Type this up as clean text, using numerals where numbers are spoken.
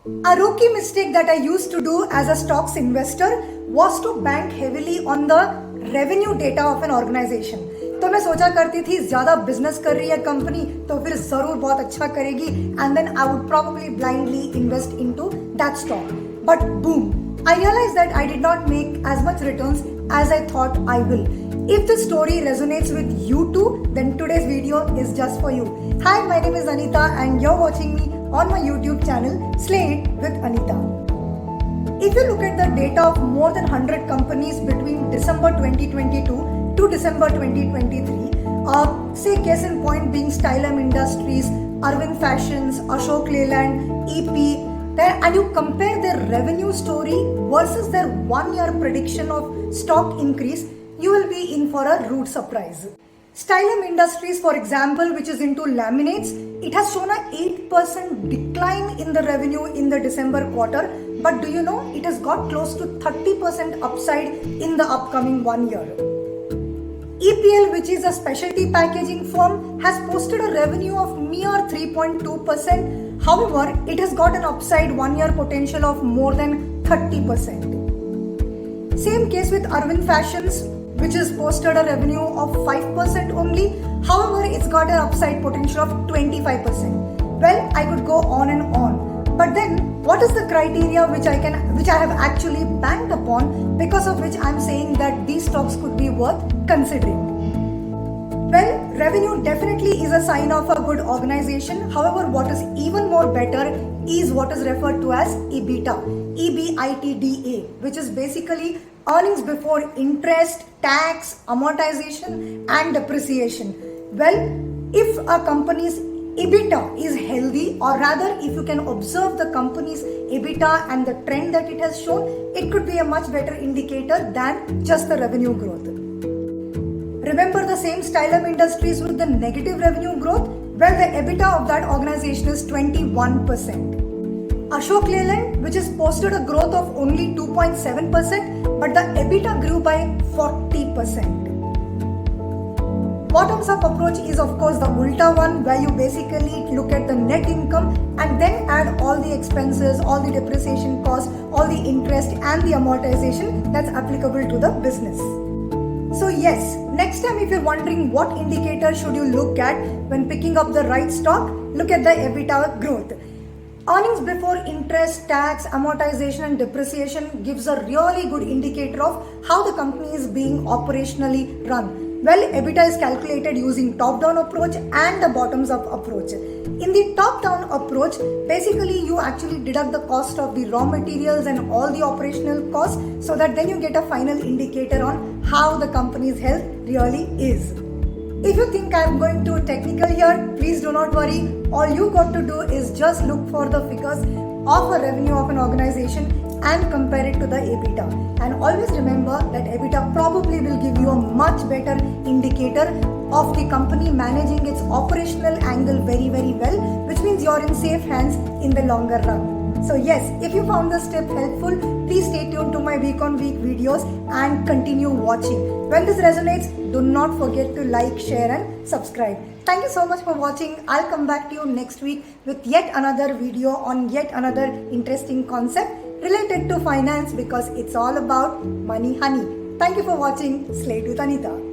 A rookie mistake that I used to do as a stocks investor was to bank heavily on the revenue data of an organization. तो मैं सोचा करती थी ज़्यादा business कर रही है कंपनी तो फिर ज़रूर बहुत अच्छा करेगी and then I would probably blindly invest into that stock. But boom, I realized that I did not make as much returns as I thought I will. If this story resonates with you too, then today's video is just for you. Hi, my name is Anita and you're watching me on my YouTube channel Slay It with Anita. If you look at the data of more than 100 companies between December 2022 to December 2023, say case in point being Stylem Industries, Arvind Fashions, Ashok Leyland, EP, and you compare their revenue story versus their 1 year prediction of stock increase, you will be in for a rude surprise. Stylem Industries, for example, which is into laminates, it has shown a 8% decline in the revenue in the December quarter. But do you know, it has got close to 30% upside in the upcoming 1 year. EPL, which is a specialty packaging firm, has posted a revenue of mere 3.2%. However, it has got an upside 1 year potential of more than 30%. Same case with Arvind Fashions, which has posted a revenue of 5% only. However, it's got an upside potential of 25%. Well, I could go on and on. But then, what is the criteria which I have actually banked upon, because of which I'm saying that these stocks could be worth considering? Well, revenue definitely is a sign of a good organization. However, what is even more better is what is referred to as EBITDA, EBITDA, which is basically earnings before interest, tax, amortization and depreciation. Well, if a company's EBITDA is healthy, or rather if you can observe the company's EBITDA and the trend that it has shown, it could be a much better indicator than just the revenue growth. Remember the same Stylem Industries with the negative revenue growth? Well, the EBITDA of that organization is 21%. Ashok Leyland, which has posted a growth of only 2.7%, but the EBITDA grew by 40%. Bottoms up approach is of course the Ulta one, where you basically look at the net income and then add all the expenses, all the depreciation costs, all the interest and the amortization that's applicable to the business. So yes, next time if you're wondering what indicator should you look at when picking up the right stock, look at the EBITDA growth. Earnings before interest, tax, amortization and depreciation gives a really good indicator of how the company is being operationally run. Well, EBITDA is calculated using top-down approach and the bottoms-up approach. In the top-down approach, basically you actually deduct the cost of the raw materials and all the operational costs, so that then you get a final indicator on how the company's health really is. If you think I'm going too technical here, please do not worry. All you got to do is just look for the figures of a revenue of an organization and compare it to the EBITDA. And always remember that EBITDA probably will give you a much better indicator of the company managing its operational angle very, very well, which means you're in safe hands in the longer run. So yes, if you found this tip helpful, please stay tuned to my week on week videos and continue watching. When this resonates, do not forget to like, share and subscribe. Thank you so much for watching. I'll come back to you next week with yet another video on yet another interesting concept related to finance, because it's all about money honey. Thank you for watching Slay It with Anita.